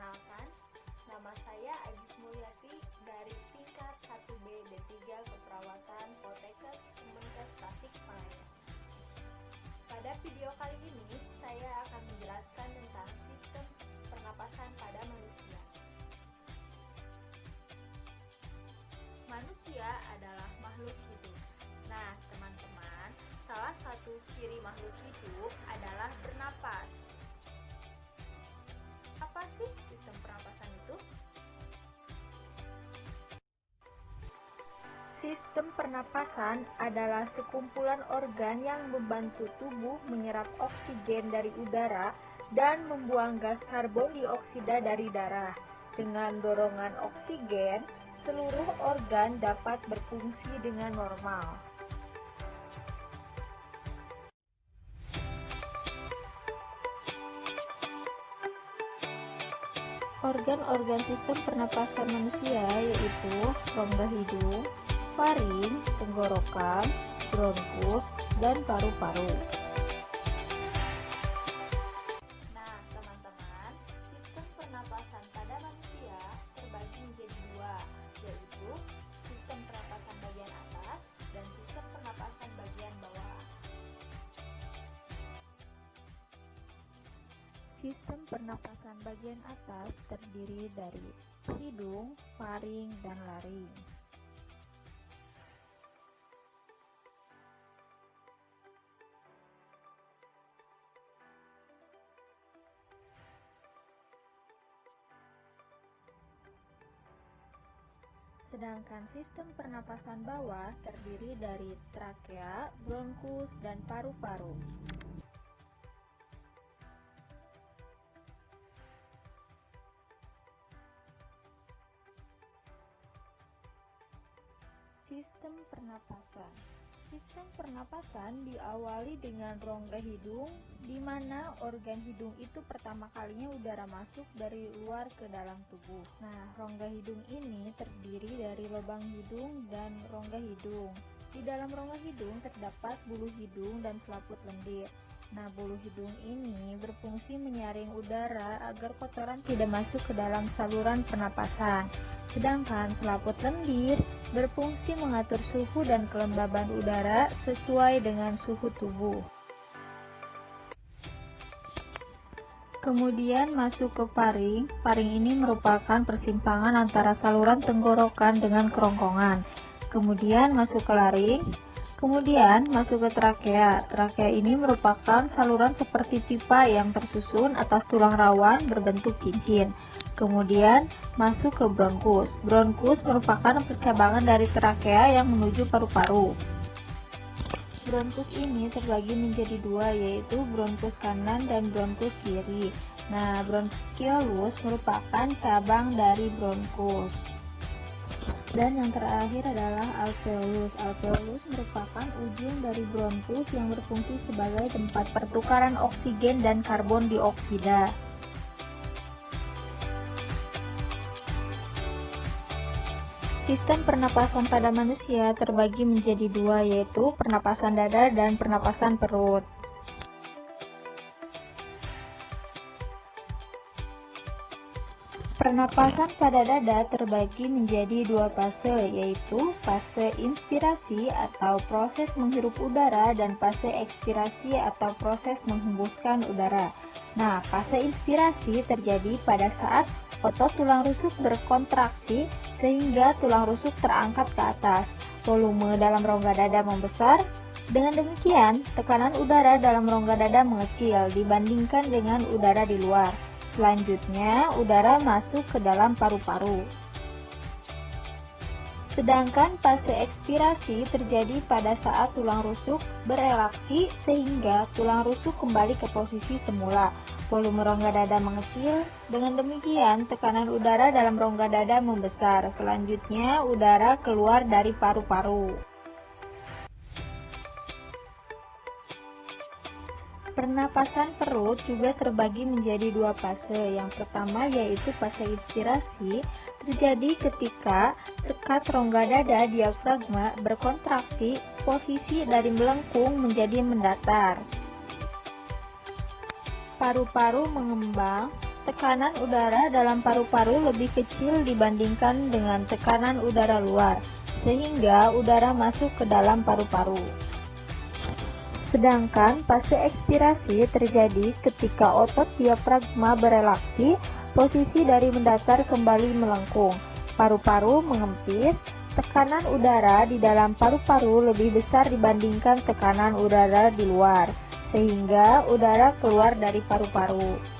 Perkenalkan, nama saya Agis Mulyati dari tingkat 1B D3 Keperawatan Poltekkes Kemenkes Tasikmalaya. Pada video kali ini, saya akan menjelaskan tentang sistem pernapasan pada manusia. Manusia adalah makhluk hidup. Nah, teman-teman, salah satu ciri makhluk hidup adalah bernapas. Apa sih sistem pernapasan itu? Sistem pernapasan adalah sekumpulan organ yang membantu tubuh menyerap oksigen dari udara dan membuang gas karbon dioksida dari darah. Dengan dorongan oksigen, seluruh organ dapat berfungsi dengan normal. Organ-organ sistem pernapasan manusia yaitu rongga hidung, faring, tenggorokan, bronkus, dan paru-paru. Nah, teman-teman, sistem pernapasan pada manusia terbagi menjadi dua, yaitu sistem pernapasan bagian atas dan sistem pernapasan bagian bawah. Sistem pernapasan bagian atas terdiri dari hidung, faring, dan laring. Sedangkan sistem pernapasan bawah terdiri dari trakea, bronkus, dan paru-paru. Sistem pernapasan. Sistem pernapasan diawali dengan rongga hidung, di mana organ hidung itu pertama kalinya udara masuk dari luar ke dalam tubuh. Nah, rongga hidung ini terdiri dari lubang hidung dan rongga hidung. Di dalam rongga hidung terdapat bulu hidung dan selaput lendir. Nah, bulu hidung ini berfungsi menyaring udara agar kotoran tidak masuk ke dalam saluran pernapasan. Sedangkan selaput lendir berfungsi mengatur suhu dan kelembaban udara sesuai dengan suhu tubuh. Kemudian masuk ke faring. Faring ini merupakan persimpangan antara saluran tenggorokan dengan kerongkongan. Kemudian masuk ke laring. Kemudian masuk ke trakea. Trakea ini merupakan saluran seperti pipa yang tersusun atas tulang rawan berbentuk cincin. Kemudian masuk ke bronkus. Bronkus merupakan percabangan dari trakea yang menuju paru-paru. Bronkus ini terbagi menjadi dua, yaitu bronkus kanan dan bronkus kiri. Nah, bronkiolus merupakan cabang dari bronkus. Dan yang terakhir adalah alveolus. Alveolus merupakan ujung dari bronkus yang berfungsi sebagai tempat pertukaran oksigen dan karbon dioksida. Sistem pernapasan pada manusia terbagi menjadi dua, yaitu pernapasan dada dan pernapasan perut. Pernapasan pada dada terbagi menjadi dua fase, yaitu fase inspirasi atau proses menghirup udara dan fase ekspirasi atau proses menghembuskan udara. Nah, fase inspirasi terjadi pada saat otot tulang rusuk berkontraksi sehingga tulang rusuk terangkat ke atas. Volume dalam rongga dada membesar. Dengan demikian, tekanan udara dalam rongga dada mengecil dibandingkan dengan udara di luar. Selanjutnya, udara masuk ke dalam paru-paru. Sedangkan fase ekspirasi terjadi pada saat tulang rusuk berelaksi sehingga tulang rusuk kembali ke posisi semula. Volume rongga dada mengecil. Dengan demikian, tekanan udara dalam rongga dada membesar. Selanjutnya, udara keluar dari paru-paru. Pernapasan perut juga terbagi menjadi dua fase. Yang pertama yaitu fase inspirasi, terjadi ketika sekat rongga dada diafragma berkontraksi, posisi dari melengkung menjadi mendatar. Paru-paru mengembang, Tekanan udara dalam paru-paru lebih kecil dibandingkan dengan tekanan udara luar, sehingga udara masuk ke dalam paru-paru. Sedangkan fase ekspirasi terjadi ketika otot diafragma berelaksi, posisi dari mendatar kembali melengkung, paru-paru mengempis, tekanan udara di dalam paru-paru lebih besar dibandingkan tekanan udara di luar, sehingga udara keluar dari paru-paru.